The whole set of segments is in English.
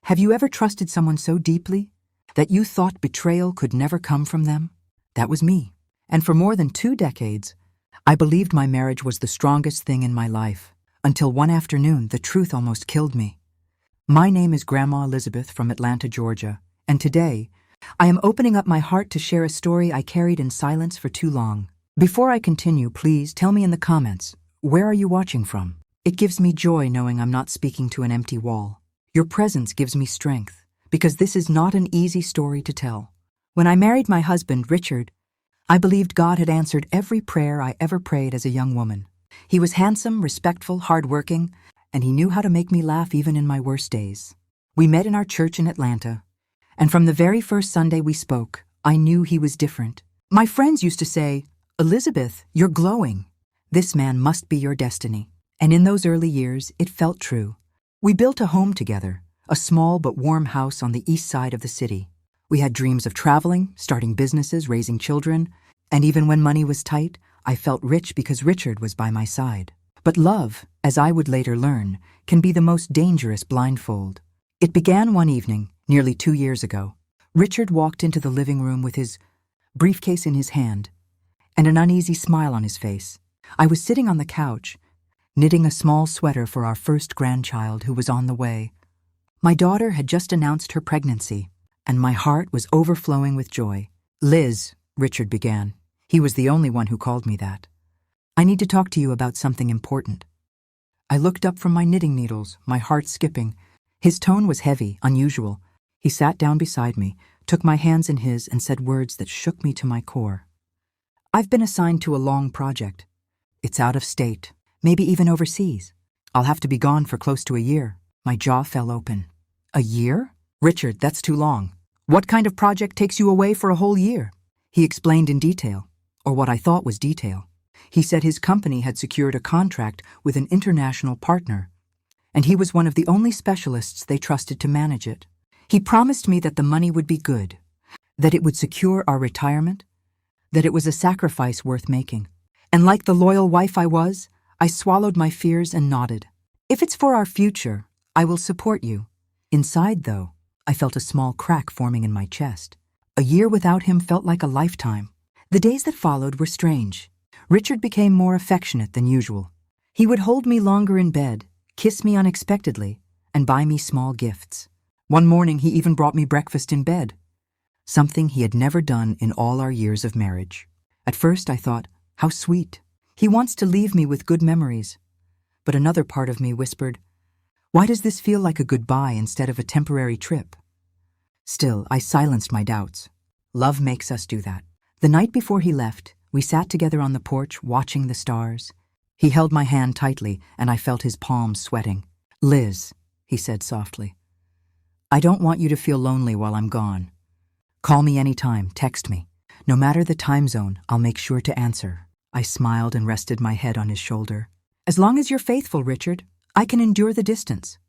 Have you ever trusted someone so deeply that you thought betrayal could never come from them? That was me. And for more than 2 decades, I believed my marriage was the strongest thing in my life, until one afternoon the truth almost killed me. My name is Grandma Elizabeth from Atlanta, Georgia, and today, I am opening up my heart to share a story I carried in silence for too long. Before I continue, please tell me in the comments, where are you watching from? It gives me joy knowing I'm not speaking to an empty wall. Your presence gives me strength, because this is not an easy story to tell. When I married my husband, Richard, I believed God had answered every prayer I ever prayed as a young woman. He was handsome, respectful, hardworking, and he knew how to make me laugh even in my worst days. We met in our church in Atlanta, and from the very first Sunday we spoke, I knew he was different. My friends used to say, "Elizabeth, you're glowing. This man must be your destiny." And in those early years, it felt true. We built a home together, a small but warm house on the east side of the city. We had dreams of traveling, starting businesses, raising children, and even when money was tight, I felt rich because Richard was by my side. But love, as I would later learn, can be the most dangerous blindfold. It began one evening, nearly 2 years ago. Richard walked into the living room with his briefcase in his hand and an uneasy smile on his face. I was sitting on the couch, knitting a small sweater for our first grandchild who was on the way. My daughter had just announced her pregnancy, and my heart was overflowing with joy. "Liz," Richard began. He was the only one who called me that. "I need to talk to you about something important." I looked up from my knitting needles, my heart skipping. His tone was heavy, unusual. He sat down beside me, took my hands in his, and said words that shook me to my core. "I've been assigned to a long project. It's out of state. Maybe even overseas. I'll have to be gone for close to a year." My jaw fell open. "A year? Richard, that's too long. What kind of project takes you away for a whole year?" He explained in detail, or what I thought was detail. He said his company had secured a contract with an international partner, and he was one of the only specialists they trusted to manage it. He promised me that the money would be good, that it would secure our retirement, that it was a sacrifice worth making. And like the loyal wife I was, I swallowed my fears and nodded. "If it's for our future, I will support you." Inside, though, I felt a small crack forming in my chest. A year without him felt like a lifetime. The days that followed were strange. Richard became more affectionate than usual. He would hold me longer in bed, kiss me unexpectedly, and buy me small gifts. One morning he even brought me breakfast in bed, something he had never done in all our years of marriage. At first I thought, how sweet. He wants to leave me with good memories. But another part of me whispered, why does this feel like a goodbye instead of a temporary trip? Still, I silenced my doubts. Love makes us do that. The night before he left, we sat together on the porch watching the stars. He held my hand tightly, and I felt his palms sweating. "Liz," he said softly, "I don't want you to feel lonely while I'm gone. Call me anytime, text me. No matter the time zone, I'll make sure to answer." I smiled and rested my head on his shoulder. "As long as you're faithful, Richard, I can endure the distance."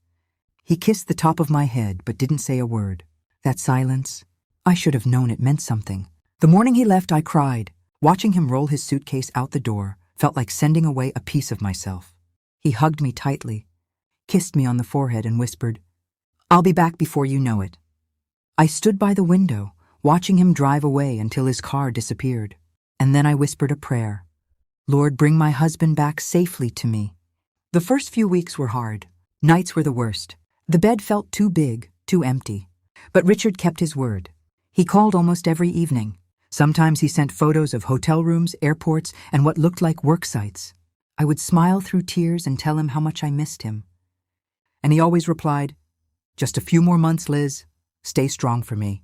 He kissed the top of my head but didn't say a word. That silence, I should have known it meant something. The morning he left, I cried. Watching him roll his suitcase out the door felt like sending away a piece of myself. He hugged me tightly, kissed me on the forehead, and whispered, "I'll be back before you know it." I stood by the window, watching him drive away until his car disappeared. And then I whispered a prayer. "Lord, bring my husband back safely to me." The first few weeks were hard. Nights were the worst. The bed felt too big, too empty. But Richard kept his word. He called almost every evening. Sometimes he sent photos of hotel rooms, airports, and what looked like work sites. I would smile through tears and tell him how much I missed him. And he always replied, "Just a few more months, Liz. Stay strong for me."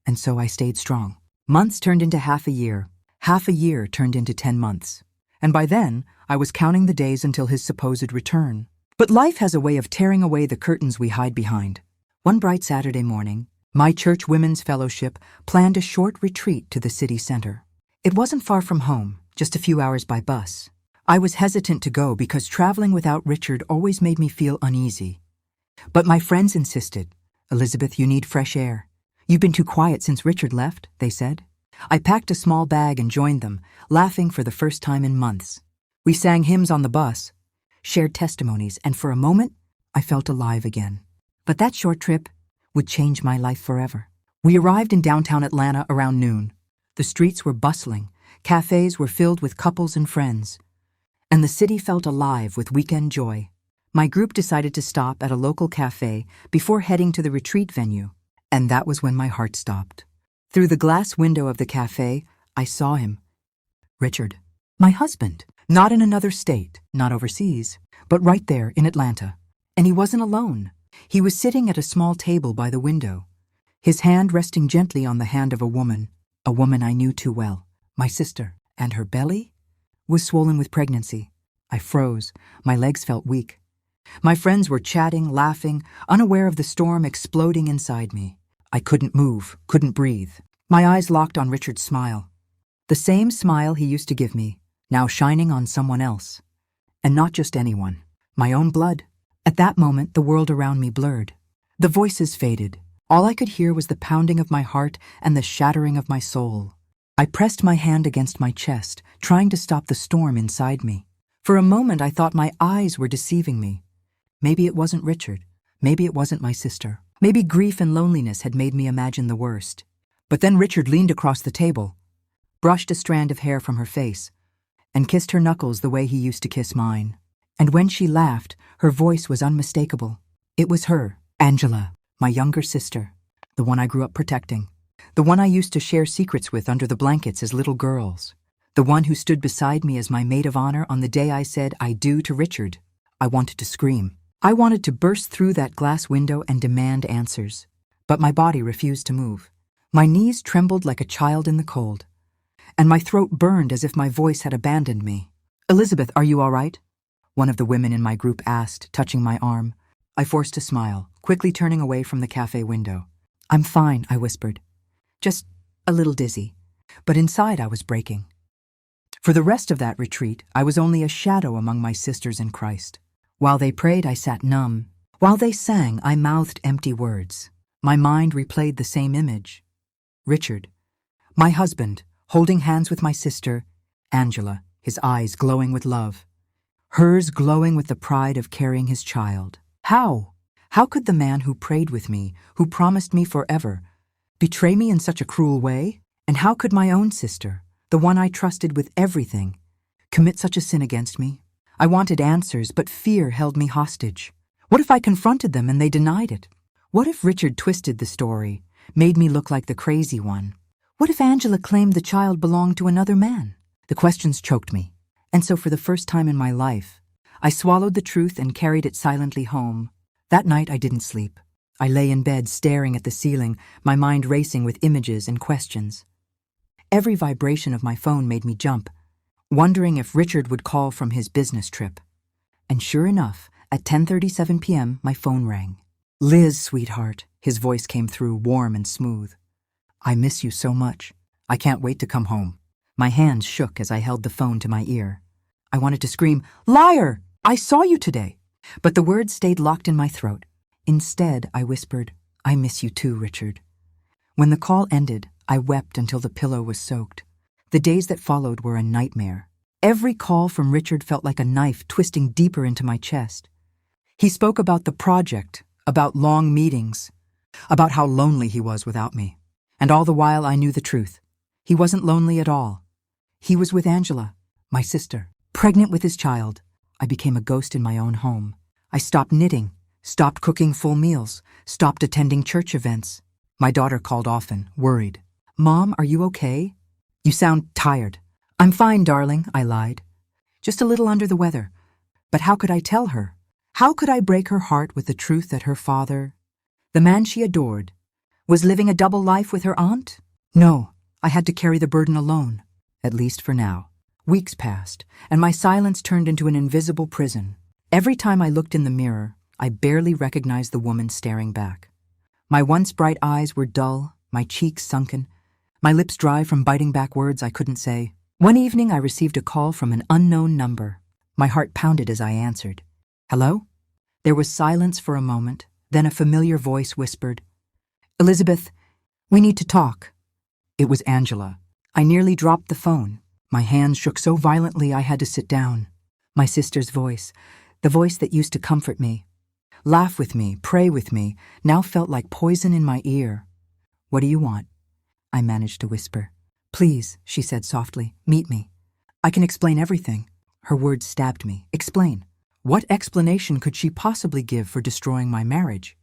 And so I stayed strong. Months turned into half a year. Half a year turned into 10 months. And by then, I was counting the days until his supposed return. But life has a way of tearing away the curtains we hide behind. One bright Saturday morning, my church women's fellowship planned a short retreat to the city center. It wasn't far from home, just a few hours by bus. I was hesitant to go because traveling without Richard always made me feel uneasy. But my friends insisted. "Elizabeth, you need fresh air. You've been too quiet since Richard left," they said. I packed a small bag and joined them, laughing for the first time in months. We sang hymns on the bus, shared testimonies, and for a moment, I felt alive again. But that short trip would change my life forever. We arrived in downtown Atlanta around noon. The streets were bustling, cafes were filled with couples and friends, and the city felt alive with weekend joy. My group decided to stop at a local cafe before heading to the retreat venue, and that was when my heart stopped. Through the glass window of the cafe, I saw him. Richard. My husband. Not in another state, not overseas, but right there in Atlanta. And he wasn't alone. He was sitting at a small table by the window, his hand resting gently on the hand of a woman I knew too well, my sister, and her belly was swollen with pregnancy. I froze. My legs felt weak. My friends were chatting, laughing, unaware of the storm exploding inside me. I couldn't move, couldn't breathe. My eyes locked on Richard's smile. The same smile he used to give me, now shining on someone else. And not just anyone. My own blood. At that moment, the world around me blurred. The voices faded. All I could hear was the pounding of my heart and the shattering of my soul. I pressed my hand against my chest, trying to stop the storm inside me. For a moment, I thought my eyes were deceiving me. Maybe it wasn't Richard. Maybe it wasn't my sister. Maybe grief and loneliness had made me imagine the worst. But then Richard leaned across the table, brushed a strand of hair from her face, and kissed her knuckles the way he used to kiss mine. And when she laughed, her voice was unmistakable. It was her, Angela, my younger sister, the one I grew up protecting, the one I used to share secrets with under the blankets as little girls, the one who stood beside me as my maid of honor on the day I said I do to Richard. I wanted to scream. I wanted to burst through that glass window and demand answers. But my body refused to move. My knees trembled like a child in the cold, and my throat burned as if my voice had abandoned me. "Elizabeth, are you all right?" one of the women in my group asked, touching my arm. I forced a smile, quickly turning away from the cafe window. "I'm fine," I whispered. "Just a little dizzy." But inside I was breaking. For the rest of that retreat, I was only a shadow among my sisters in Christ. While they prayed, I sat numb. While they sang, I mouthed empty words. My mind replayed the same image. Richard, my husband, holding hands with my sister, Angela, his eyes glowing with love, hers glowing with the pride of carrying his child. How? How could the man who prayed with me, who promised me forever, betray me in such a cruel way? And how could my own sister, the one I trusted with everything, commit such a sin against me? I wanted answers, but fear held me hostage. What if I confronted them and they denied it? What if Richard twisted the story, made me look like the crazy one? What if Angela claimed the child belonged to another man? The questions choked me, and so for the first time in my life, I swallowed the truth and carried it silently home. That night I didn't sleep. I lay in bed staring at the ceiling, my mind racing with images and questions. Every vibration of my phone made me jump, wondering if Richard would call from his business trip. And sure enough, at 10:37 p.m., my phone rang. "Liz, sweetheart," his voice came through, warm and smooth. "I miss you so much. I can't wait to come home." My hands shook as I held the phone to my ear. I wanted to scream, "Liar! I saw you today!" But the words stayed locked in my throat. Instead, I whispered, "I miss you too, Richard." When the call ended, I wept until the pillow was soaked. The days that followed were a nightmare. Every call from Richard felt like a knife twisting deeper into my chest. He spoke about the project, about long meetings, about how lonely he was without me. And all the while I knew the truth. He wasn't lonely at all. He was with Angela, my sister, pregnant with his child. I became a ghost in my own home. I stopped knitting, stopped cooking full meals, stopped attending church events. My daughter called often, worried. "Mom, are you okay? You sound tired." "I'm fine, darling," I lied. "Just a little under the weather." But how could I tell her? How could I break her heart with the truth that her father, the man she adored, was living a double life with her aunt? No, I had to carry the burden alone, at least for now. Weeks passed, and my silence turned into an invisible prison. Every time I looked in the mirror, I barely recognized the woman staring back. My once bright eyes were dull, my cheeks sunken, my lips dry from biting back words I couldn't say. One evening I received a call from an unknown number. My heart pounded as I answered. "Hello?" There was silence for a moment, then a familiar voice whispered, "Elizabeth, we need to talk." It was Angela. I nearly dropped the phone. My hands shook so violently I had to sit down. My sister's voice, the voice that used to comfort me. laugh with me, pray with me, now felt like poison in my ear. "What do you want?" I managed to whisper. "Please," she said softly, "meet me. I can explain everything." Her words stabbed me. Explain. What explanation could she possibly give for destroying my marriage?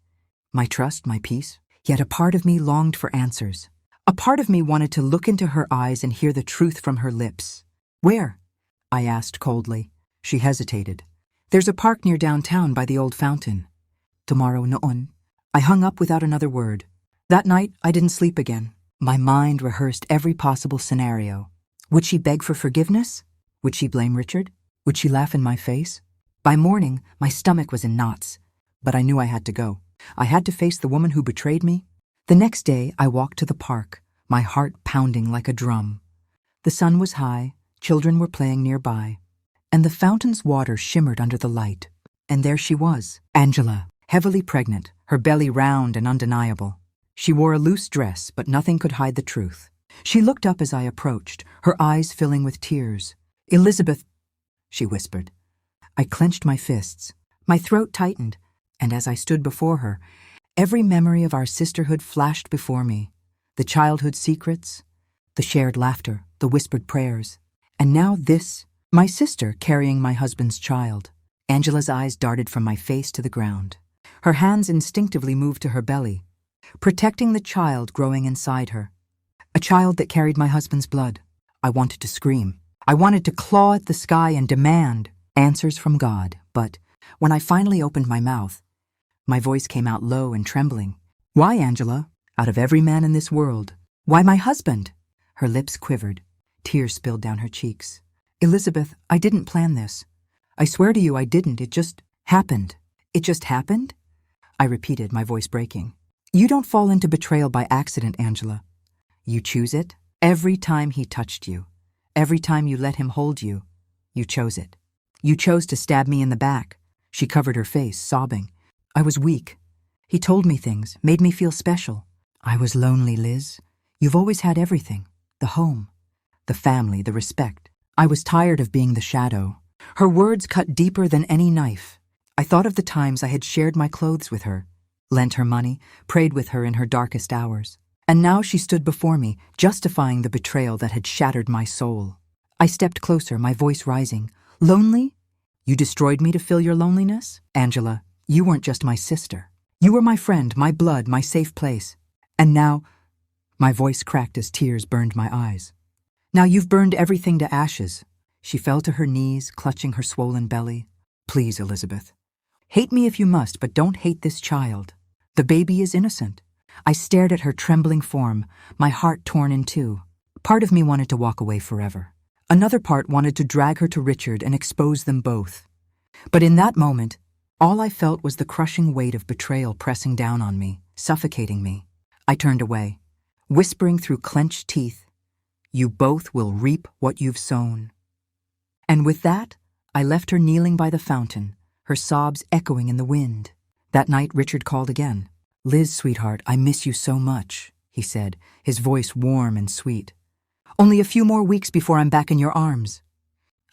My trust, my peace? Yet a part of me longed for answers. A part of me wanted to look into her eyes and hear the truth from her lips. "Where?" I asked coldly. She hesitated. "There's a park near downtown by the old fountain." "Tomorrow noon." I hung up without another word. That night, I didn't sleep again. My mind rehearsed every possible scenario. Would she beg for forgiveness? Would she blame Richard? Would she laugh in my face? By morning, my stomach was in knots, but I knew I had to go. I had to face the woman who betrayed me. The next day, I walked to the park, my heart pounding like a drum. The sun was high, children were playing nearby, and the fountain's water shimmered under the light. And there she was, Angela, heavily pregnant, her belly round and undeniable. She wore a loose dress, but nothing could hide the truth. She looked up as I approached, her eyes filling with tears. "Elizabeth," she whispered. I clenched my fists. My throat tightened, and as I stood before her, every memory of our sisterhood flashed before me. The childhood secrets, the shared laughter, the whispered prayers. And now this, my sister carrying my husband's child. Angela's eyes darted from my face to the ground. Her hands instinctively moved to her belly, protecting the child growing inside her. A child that carried my husband's blood. I wanted to scream. I wanted to claw at the sky and demand answers from God. But when I finally opened my mouth, my voice came out low and trembling. "Why, Angela? Out of every man in this world. Why my husband?" Her lips quivered. Tears spilled down her cheeks. "Elizabeth, I didn't plan this. I swear to you I didn't. It just happened." "It just happened?" I repeated, my voice breaking. "You don't fall into betrayal by accident, Angela. You choose it. Every time he touched you, every time you let him hold you, you chose it. You chose to stab me in the back." She covered her face, sobbing. "I was weak. He told me things, made me feel special. I was lonely, Liz. You've always had everything. The home, the family, the respect. I was tired of being the shadow." Her words cut deeper than any knife. I thought of the times I had shared my clothes with her, lent her money, prayed with her in her darkest hours. And now she stood before me, justifying the betrayal that had shattered my soul. I stepped closer, my voice rising. "Lonely? You destroyed me to fill your loneliness? Angela, you weren't just my sister. You were my friend, my blood, my safe place. And now," my voice cracked as tears burned my eyes, "now you've burned everything to ashes." She fell to her knees, clutching her swollen belly. "Please, Elizabeth. Hate me if you must, but don't hate this child. The baby is innocent." I stared at her trembling form, my heart torn in two. Part of me wanted to walk away forever. Another part wanted to drag her to Richard and expose them both. But in that moment, all I felt was the crushing weight of betrayal pressing down on me, suffocating me. I turned away, whispering through clenched teeth, "You both will reap what you've sown." And with that, I left her kneeling by the fountain, her sobs echoing in the wind. That night, Richard called again. "Liz, sweetheart, I miss you so much," he said, his voice warm and sweet. "Only a few more weeks before I'm back in your arms."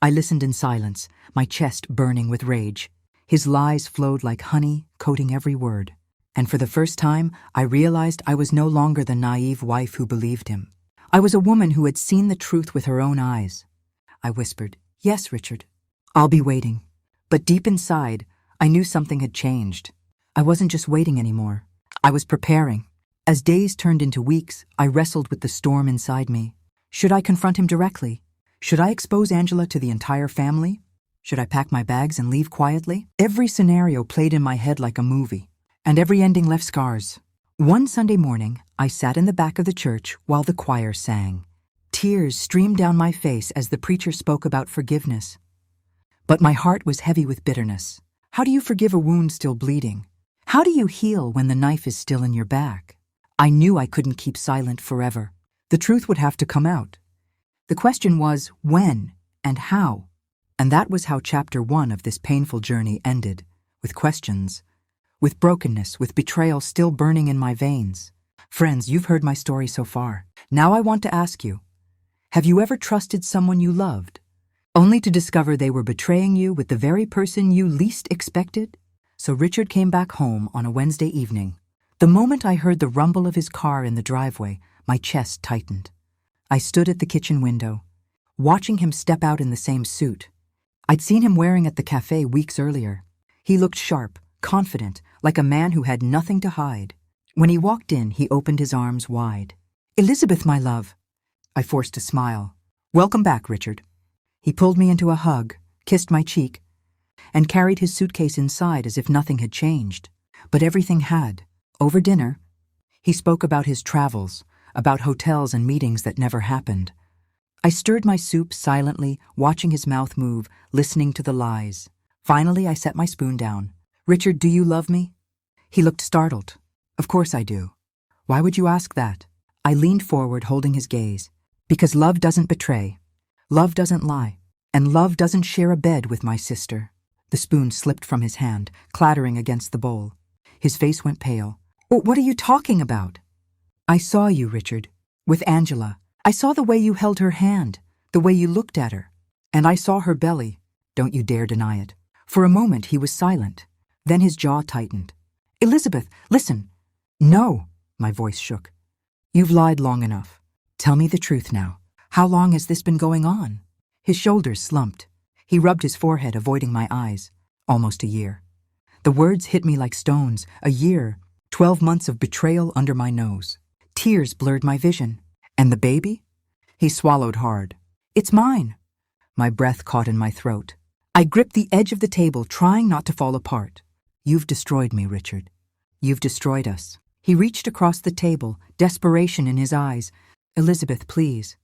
I listened in silence, my chest burning with rage. His lies flowed like honey, coating every word. And for the first time, I realized I was no longer the naive wife who believed him. I was a woman who had seen the truth with her own eyes. I whispered, "Yes, Richard, I'll be waiting." But deep inside, I knew something had changed. I wasn't just waiting anymore. I was preparing. As days turned into weeks, I wrestled with the storm inside me. Should I confront him directly? Should I expose Angela to the entire family? Should I pack my bags and leave quietly? Every scenario played in my head like a movie, and every ending left scars. One Sunday morning, I sat in the back of the church while the choir sang. Tears streamed down my face as the preacher spoke about forgiveness. But my heart was heavy with bitterness. How do you forgive a wound still bleeding? How do you heal when the knife is still in your back? I knew I couldn't keep silent forever. The truth would have to come out. The question was when and how. And that was how chapter 1 of this painful journey ended, with questions, with brokenness, with betrayal still burning in my veins. Friends, you've heard my story so far. Now I want to ask you, have you ever trusted someone you loved, only to discover they were betraying you with the very person you least expected? So Richard came back home on a Wednesday evening. The moment I heard the rumble of his car in the driveway, my chest tightened. I stood at the kitchen window, watching him step out in the same suit I'd seen him wearing at the cafe weeks earlier. He looked sharp, confident, like a man who had nothing to hide. When he walked in, he opened his arms wide. "Elizabeth, my love." I forced a smile. "Welcome back, Richard." He pulled me into a hug, kissed my cheek, and carried his suitcase inside as if nothing had changed. But everything had. Over dinner, he spoke about his travels, about hotels and meetings that never happened. I stirred my soup silently, watching his mouth move, listening to the lies. Finally, I set my spoon down. "Richard, do you love me?" He looked startled. "Of course I do." "Why would you ask that?" I leaned forward, holding his gaze. "Because love doesn't betray. Love doesn't lie. And love doesn't share a bed with my sister." The spoon slipped from his hand, clattering against the bowl. His face went pale. "What are you talking about?" "I saw you, Richard, with Angela. I saw the way you held her hand, the way you looked at her. And I saw her belly. Don't you dare deny it." For a moment, he was silent. Then his jaw tightened. "Elizabeth, listen." "No," my voice shook. "You've lied long enough. Tell me the truth now. How long has this been going on?" His shoulders slumped. He rubbed his forehead, avoiding my eyes. "Almost a year." The words hit me like stones. A year, 12 months of betrayal under my nose. Tears blurred my vision. "And the baby?" He swallowed hard. "It's mine." My breath caught in my throat. I gripped the edge of the table, trying not to fall apart. "You've destroyed me, Richard. You've destroyed us." He reached across the table, desperation in his eyes. "Elizabeth, please.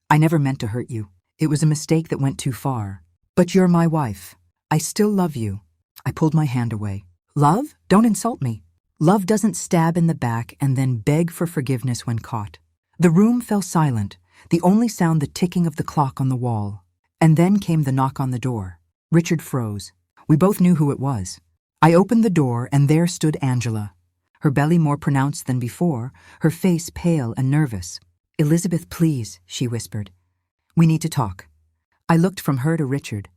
I never meant to hurt you. It was a mistake that went too far. But you're my wife. I still love you." I pulled my hand away. "Love? Don't insult me. Love doesn't stab in the back and then beg for forgiveness when caught." The room fell silent, the only sound the ticking of the clock on the wall. And then came the knock on the door. Richard froze. We both knew who it was. I opened the door, and there stood Angela, her belly more pronounced than before, her face pale and nervous. "Elizabeth, please," she whispered. "We need to talk." I looked from her to Richard,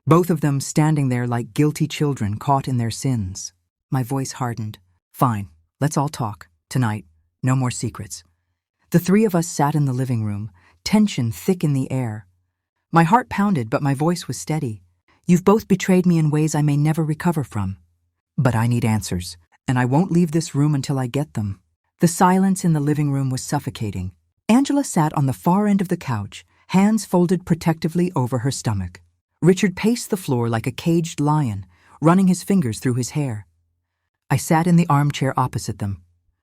both of them standing there like guilty children caught in their sins. My voice hardened. "Fine, let's all talk. Tonight, no more secrets." The three of us sat in the living room, tension thick in the air. My heart pounded, but my voice was steady. "You've both betrayed me in ways I may never recover from. But I need answers, and I won't leave this room until I get them." The silence in the living room was suffocating. Angela sat on the far end of the couch, hands folded protectively over her stomach. Richard paced the floor like a caged lion, running his fingers through his hair. I sat in the armchair opposite them,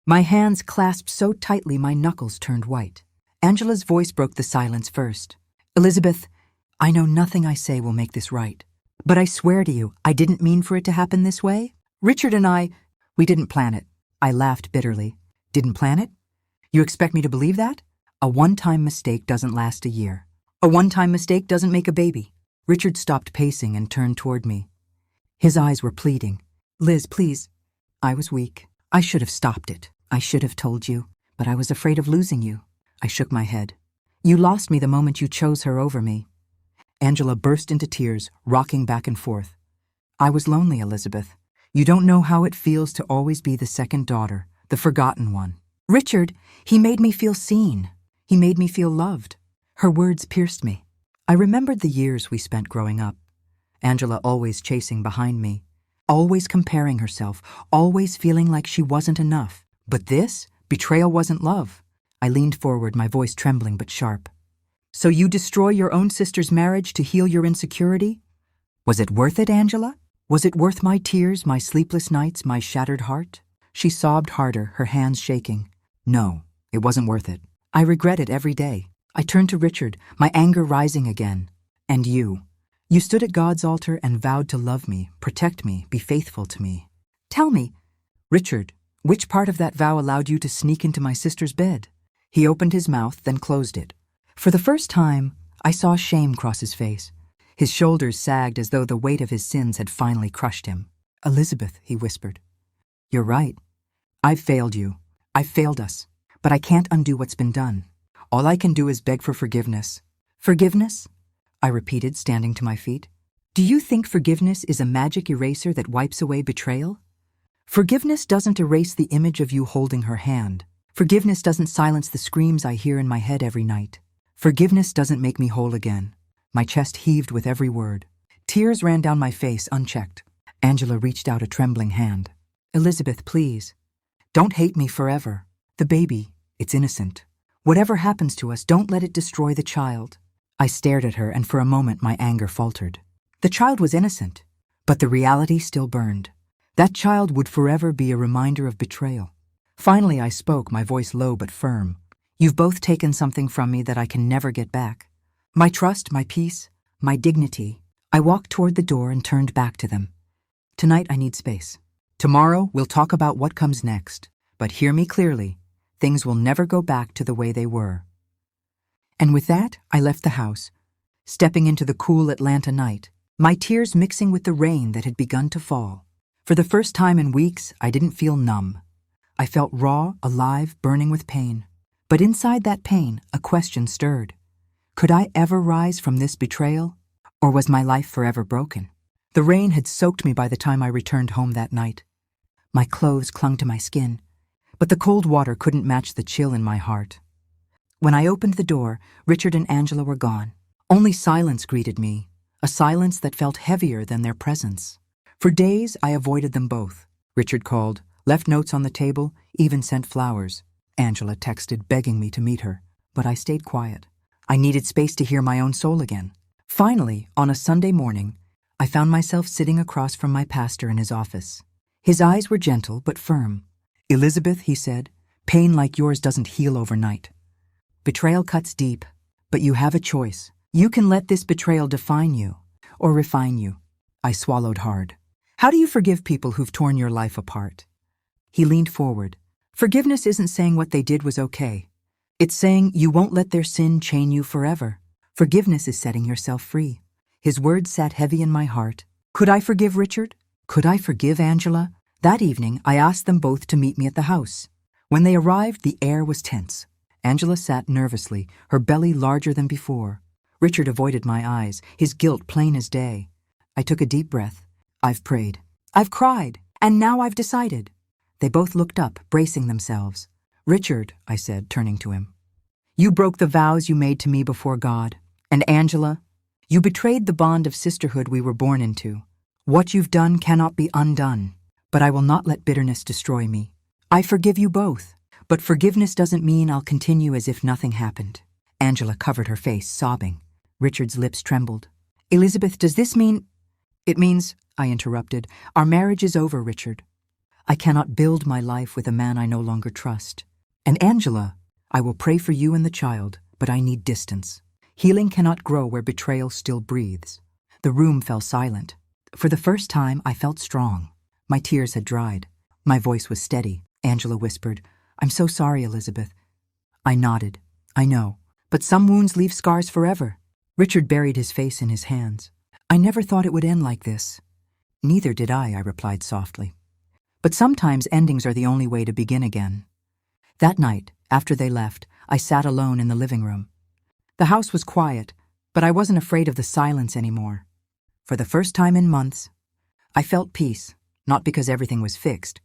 my hands clasped so tightly my knuckles turned white. Angela's voice broke the silence first. "Elizabeth, I know nothing I say will make this right. But I swear to you, I didn't mean for it to happen this way. Richard and we didn't plan it." I laughed bitterly. "Didn't plan it? You expect me to believe that? A one-time mistake doesn't last a year. A one-time mistake doesn't make a baby." Richard stopped pacing and turned toward me. His eyes were pleading. "Liz, please." I was weak. I should have stopped it. I should have told you, but I was afraid of losing you. I shook my head. "You lost me the moment you chose her over me." Angela burst into tears, rocking back and forth. "I was lonely, Elizabeth. You don't know how it feels to always be the second daughter, the forgotten one." "Richard, he made me feel seen. He made me feel loved." Her words pierced me. I remembered the years we spent growing up. Angela always chasing behind me, always comparing herself, always feeling like she wasn't enough. But this? Betrayal wasn't love. I leaned forward, my voice trembling but sharp. "So you destroy your own sister's marriage to heal your insecurity? Was it worth it, Angela? Was it worth my tears, my sleepless nights, my shattered heart?" She sobbed harder, her hands shaking. "No, it wasn't worth it. I regret it every day." I turned to Richard, my anger rising again. "And you? You stood at God's altar and vowed to love me, protect me, be faithful to me. Tell me, Richard, which part of that vow allowed you to sneak into my sister's bed?" He opened his mouth, then closed it. For the first time, I saw shame cross his face. His shoulders sagged as though the weight of his sins had finally crushed him. "Elizabeth," he whispered, "you're right. I've failed you. I've failed us. But I can't undo what's been done. All I can do is beg for forgiveness." "Forgiveness?" I repeated, standing to my feet. Do you think forgiveness is a magic eraser that wipes away betrayal? Forgiveness doesn't erase the image of you holding her hand. Forgiveness doesn't silence the screams I hear in my head every night. Forgiveness doesn't make me whole again. My chest heaved with every word. Tears ran down my face unchecked. Angela reached out a trembling hand. Elizabeth, please. Don't hate me forever. The baby, it's innocent. Whatever happens to us, don't let it destroy the child. I stared at her, and for a moment my anger faltered. The child was innocent, but the reality still burned. That child would forever be a reminder of betrayal. Finally I spoke, my voice low but firm. You've both taken something from me that I can never get back. My trust, my peace, my dignity. I walked toward the door and turned back to them. Tonight I need space. Tomorrow we'll talk about what comes next. But hear me clearly, things will never go back to the way they were. And with that, I left the house, stepping into the cool Atlanta night, my tears mixing with the rain that had begun to fall. For the first time in weeks, I didn't feel numb. I felt raw, alive, burning with pain. But inside that pain, a question stirred. Could I ever rise from this betrayal? Or was my life forever broken? The rain had soaked me by the time I returned home that night. My clothes clung to my skin, but the cold water couldn't match the chill in my heart. When I opened the door, Richard and Angela were gone. Only silence greeted me, a silence that felt heavier than their presence. For days, I avoided them both. Richard called, left notes on the table, even sent flowers. Angela texted begging me to meet her, but I stayed quiet. I needed space to hear my own soul again. Finally, on a Sunday morning, I found myself sitting across from my pastor in his office. His eyes were gentle but firm. Elizabeth, he said, pain like yours doesn't heal overnight. Betrayal cuts deep, but you have a choice. You can let this betrayal define you, or refine you. I swallowed hard. How do you forgive people who've torn your life apart? He leaned forward. Forgiveness isn't saying what they did was okay. It's saying you won't let their sin chain you forever. Forgiveness is setting yourself free. His words sat heavy in my heart. Could I forgive Richard? Could I forgive Angela? That evening, I asked them both to meet me at the house. When they arrived, the air was tense. Angela sat nervously, her belly larger than before. Richard avoided my eyes, his guilt plain as day. I took a deep breath. I've prayed. I've cried. And now I've decided. They both looked up, bracing themselves. Richard, I said, turning to him, you broke the vows you made to me before God. And Angela, you betrayed the bond of sisterhood we were born into. What you've done cannot be undone. But I will not let bitterness destroy me. I forgive you both. But forgiveness doesn't mean I'll continue as if nothing happened. Angela covered her face, sobbing. Richard's lips trembled. Elizabeth, does this mean... It means, I interrupted, our marriage is over, Richard. I cannot build my life with a man I no longer trust. And Angela, I will pray for you and the child, but I need distance. Healing cannot grow where betrayal still breathes. The room fell silent. For the first time, I felt strong. My tears had dried. My voice was steady. Angela whispered, I'm so sorry, Elizabeth. I nodded. I know. But some wounds leave scars forever. Richard buried his face in his hands. I never thought it would end like this. Neither did I replied softly. But sometimes endings are the only way to begin again. That night, after they left, I sat alone in the living room. The house was quiet, but I wasn't afraid of the silence anymore. For the first time in months, I felt peace. Not because everything was fixed,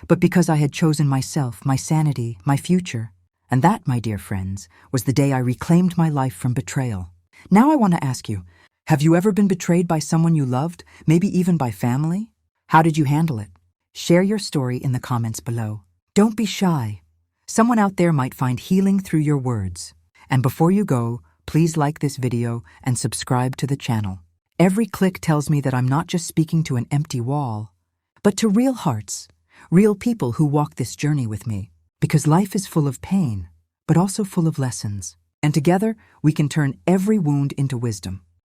but because I had chosen myself, my sanity, my future. And that, my dear friends, was the day I reclaimed my life from betrayal. Now I want to ask you, have you ever been betrayed by someone you loved, maybe even by family? How did you handle it? Share your story in the comments below. Don't be shy. Someone out there might find healing through your words. And before you go, please like this video and subscribe to the channel. Every click tells me that I'm not just speaking to an empty wall, but to real hearts, real people who walk this journey with me. Because life is full of pain, but also full of lessons. And together, we can turn every wound into wisdom.